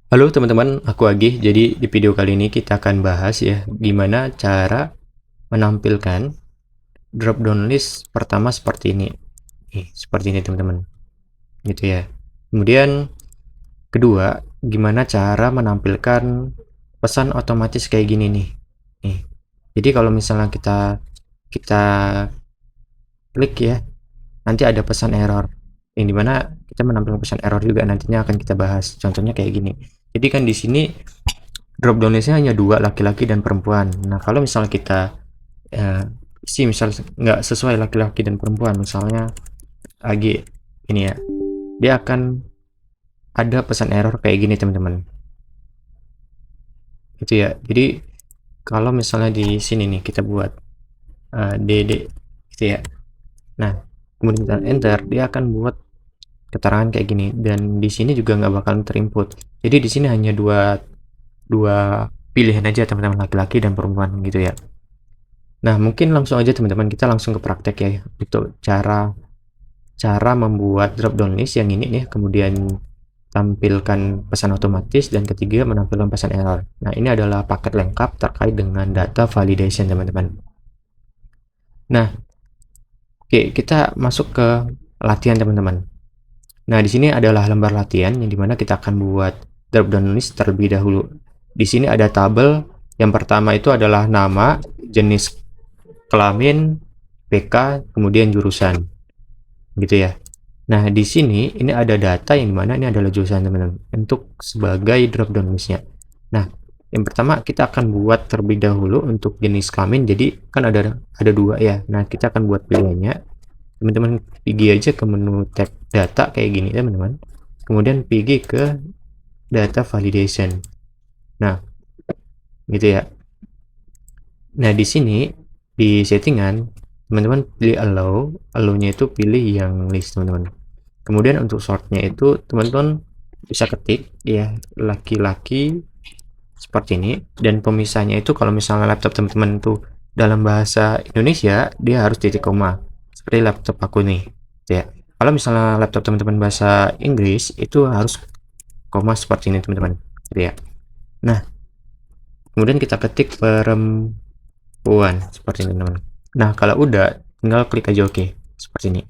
Halo teman-teman, aku Agih. Jadi di video kali ini kita akan bahas ya gimana cara menampilkan drop down list pertama seperti ini. Seperti ini teman-teman. Gitu ya. Kemudian kedua, gimana cara menampilkan pesan otomatis kayak gini nih. Nih. Jadi kalau misalnya kita kita klik ya, nanti ada pesan error. Yang dimana kita menampilkan pesan error juga nantinya akan kita bahas. Contohnya kayak gini. Jadi kan di sini drop down listnya hanya dua, laki-laki dan perempuan. Nah kalau misalnya kita isi misal nggak sesuai laki-laki dan perempuan, misalnya AG ini ya, dia akan ada pesan error kayak gini teman-teman. Itu ya. Jadi kalau misalnya di sini nih kita buat DD gitu ya. Nah kemudian kita enter, dia akan buat keterangan kayak gini, dan di sini juga nggak bakalan terinput. Jadi di sini hanya dua dua pilihan aja teman-teman, laki-laki dan perempuan gitu ya. Nah, mungkin langsung aja teman-teman kita langsung ke praktek ya untuk cara cara membuat drop down list yang ini nih, kemudian tampilkan pesan otomatis, dan ketiga menampilkan pesan error. Nah, ini adalah paket lengkap terkait dengan data validation teman-teman. Nah, oke, kita masuk ke latihan teman-teman. Nah, di sini adalah lembar latihan yang dimana kita akan buat drop down list terlebih dahulu. Di sini ada tabel. Yang pertama itu adalah nama, jenis kelamin, PK, kemudian jurusan, gitu ya. Nah, di sini ini ada data yang dimana ini adalah jurusan teman-teman untuk sebagai drop down listnya. Nah, yang pertama kita akan buat terlebih dahulu untuk jenis kelamin. Jadi kan ada dua ya. Nah, kita akan buat pilihannya. Teman-teman pergi aja ke menu tab data kayak gini teman-teman. Kemudian pergi ke data validation. Nah, gitu ya. Nah, di sini di settingan teman-teman pilih allow-nya itu pilih yang list teman-teman. Kemudian untuk sortnya itu teman-teman bisa ketik ya laki-laki seperti ini, dan pemisahnya itu kalau misalnya laptop teman-teman tuh dalam bahasa Indonesia dia harus titik koma seperti laptop aku nih ya. Kalau misalnya laptop teman-teman bahasa Inggris itu harus koma seperti ini teman-teman ya. Nah, kemudian kita ketik perempuan seperti ini teman-teman. Nah, kalau udah tinggal klik aja oke seperti ini.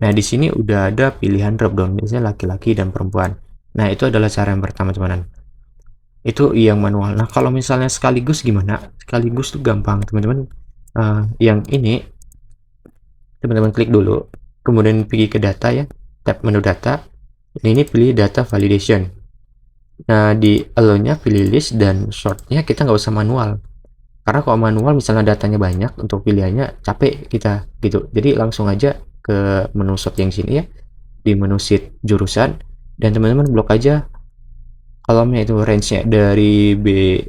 Nah, di sini udah ada pilihan drop down biasanya laki-laki dan perempuan. Nah, itu adalah cara yang pertama teman-teman. Itu yang manual. Nah, kalau misalnya sekaligus gimana? Sekaligus tuh gampang teman-teman. Yang ini teman-teman klik dulu, kemudian pergi ke data ya, tab menu data. Ini pilih data validation. Nah, di allow-nya pilih list, dan shortnya kita nggak usah manual. Karena kalau manual misalnya datanya banyak untuk pilihannya capek kita gitu. Jadi langsung aja ke menu sort yang sini ya, di menu sheet jurusan, dan teman-teman blok aja kolomnya itu range-nya dari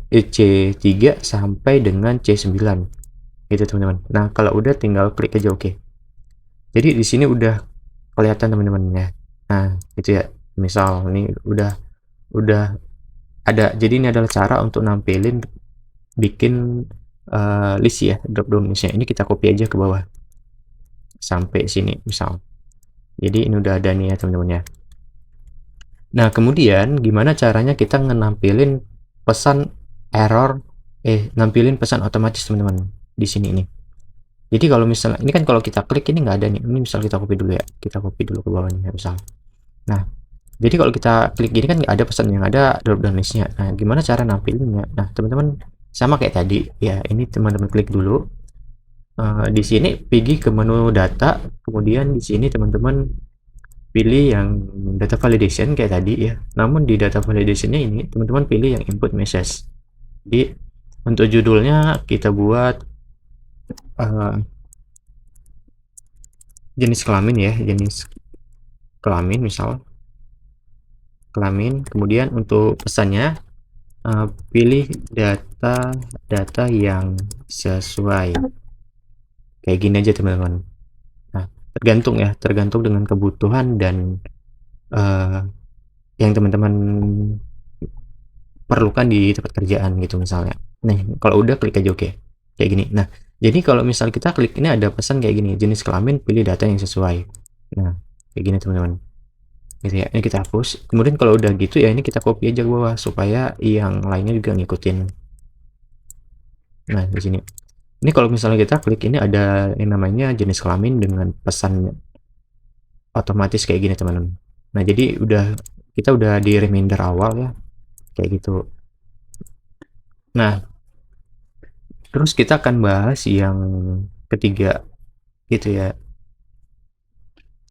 C3 sampai dengan C9 gitu teman-teman. Nah, kalau udah tinggal klik aja oke. Jadi di sini udah kelihatan teman-teman ya. Nah, itu ya. Misal ini udah ada. Jadi ini adalah cara untuk nampilin bikin list ya, drop down listnya. Ini kita copy aja ke bawah sampai sini misal. Jadi ini udah ada nih ya teman-teman ya. Nah, kemudian gimana caranya kita nampilin pesan error, nampilin pesan otomatis teman-teman di sini nih. Jadi kalau misalnya ini kan kalau kita klik ini nggak ada nih. Ini misal kita copy dulu ya. Kita copy dulu ke bawah nih misal. Nah, jadi kalau kita klik gini kan nggak ada pesan, yang ada drop down listnya. Nah, gimana cara nampilinnya? Nah, teman-teman sama kayak tadi ya. Ini teman-teman klik dulu. Di sini pergi ke menu data, kemudian di sini teman-teman pilih yang data validation kayak tadi ya. Namun di data validationnya ini teman-teman pilih yang input message. Jadi untuk judulnya kita buat jenis kelamin ya, jenis kelamin misal kelamin. Kemudian untuk pesannya pilih data yang sesuai kayak gini aja teman-teman. Nah, tergantung dengan kebutuhan dan yang teman-teman perlukan di tempat kerjaan gitu misalnya. Nah, kalau udah klik aja oke kayak gini. Nah, jadi kalau misal kita klik ini ada pesan kayak gini, jenis kelamin pilih data yang sesuai. Nah, kayak gini teman-teman. gitu ya. Ini kita hapus. Kemudian kalau udah gitu ya ini kita copy aja ke bawah supaya yang lainnya juga ngikutin. Nah, di sini. Ini kalau misalnya kita klik ini ada yang namanya jenis kelamin dengan pesan otomatis kayak gini teman-teman. Nah, jadi kita udah di reminder awal ya kayak gitu. Nah, terus kita akan bahas yang ketiga gitu ya.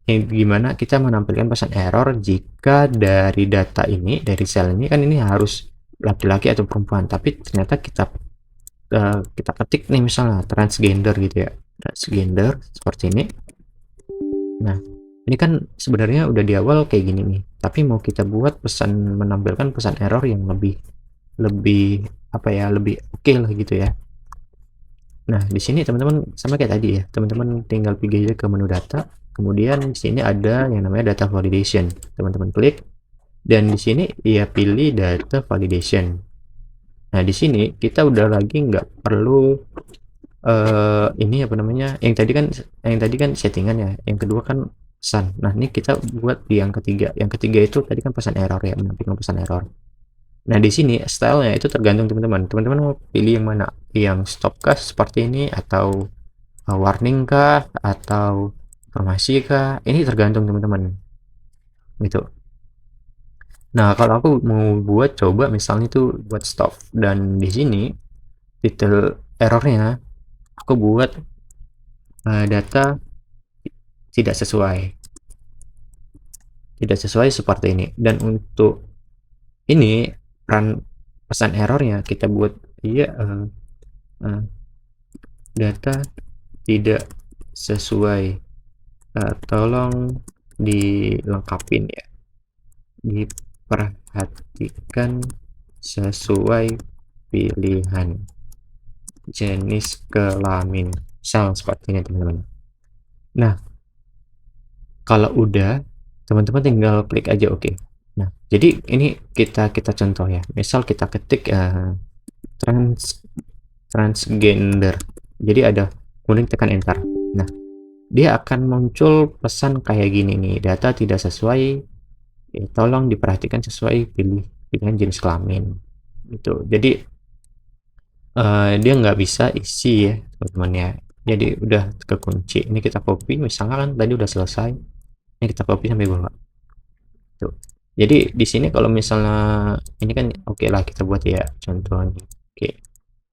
Yang gimana kita menampilkan pesan error jika dari data ini, dari sel ini kan ini harus laki-laki atau perempuan, tapi ternyata kita ketik nih misalnya transgender gitu ya. Transgender seperti ini. Nah, ini kan sebenarnya udah di awal kayak gini nih, tapi mau kita buat menampilkan pesan error yang lebih lebih apa ya, lebih oke lah gitu ya. Nah, di sini teman-teman sama kayak tadi ya, teman-teman tinggal pergi aja ke menu data, kemudian di sini ada yang namanya data validation. Teman-teman klik dan di sini ya pilih data validation. Nah, di sini kita udah lagi nggak perlu ini apa namanya? Yang tadi kan settingan ya. Yang kedua kan pesan. Nah, ini kita buat di yang ketiga. Yang ketiga itu tadi kan pesan error ya, menampilkan pesan error. Nah, di sini stylenya itu tergantung teman-teman. Teman-teman mau pilih yang mana? Yang stopcast seperti ini atau warning kah atau informasi kah? Ini tergantung teman-teman. Gitu. Nah, kalau aku mau coba misalnya itu buat stop dan di sini titel errornya aku buat data tidak sesuai seperti ini. Dan untuk ini pesan errornya kita buat data tidak sesuai, tolong dilengkapin ya, diperhatikan sesuai pilihan jenis kelamin sel seperti ini teman-teman. Nah, kalau udah teman-teman tinggal klik aja oke. Nah, jadi ini kita contoh ya, misal kita ketik transgender, jadi ada kemudian tekan enter. Nah, dia akan muncul pesan kayak gini nih, data tidak sesuai, tolong diperhatikan sesuai pilihan jenis kelamin gitu. Jadi dia nggak bisa isi ya teman-teman ya, jadi udah kekunci. Ini kita copy, misalnya kan tadi udah selesai, ini kita copy sampai bawah tuh. Jadi di sini kalau misalnya ini kan oke lah kita buat ya contohnya. Oke,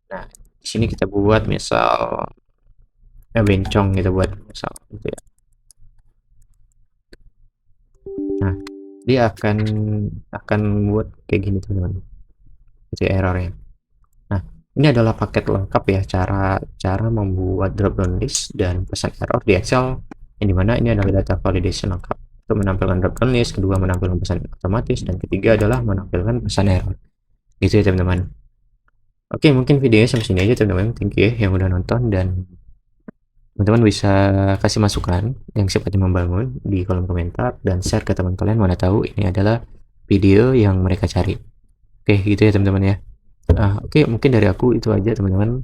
nah di sini kita buat misal bencong, kita buat misal gitu ya. Nah, dia akan buat kayak gini teman-teman, itu errornya. Nah, ini adalah paket lengkap ya, cara membuat drop down list dan pesan error di Excel, yang dimana ini adalah data validation lengkap untuk menampilkan drop down list, kedua menampilkan pesan otomatis, dan ketiga adalah menampilkan pesan error gitu ya teman-teman. Oke, mungkin videonya sampai sini aja teman-teman. Thank you ya yang udah nonton, dan teman-teman bisa kasih masukan yang sifatnya membangun di kolom komentar dan share ke teman kalian, mana tahu ini adalah video yang mereka cari. Oke, gitu ya teman-teman ya. Oke, mungkin dari aku itu aja teman-teman.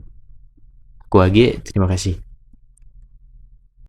Aku Agi, terima kasih.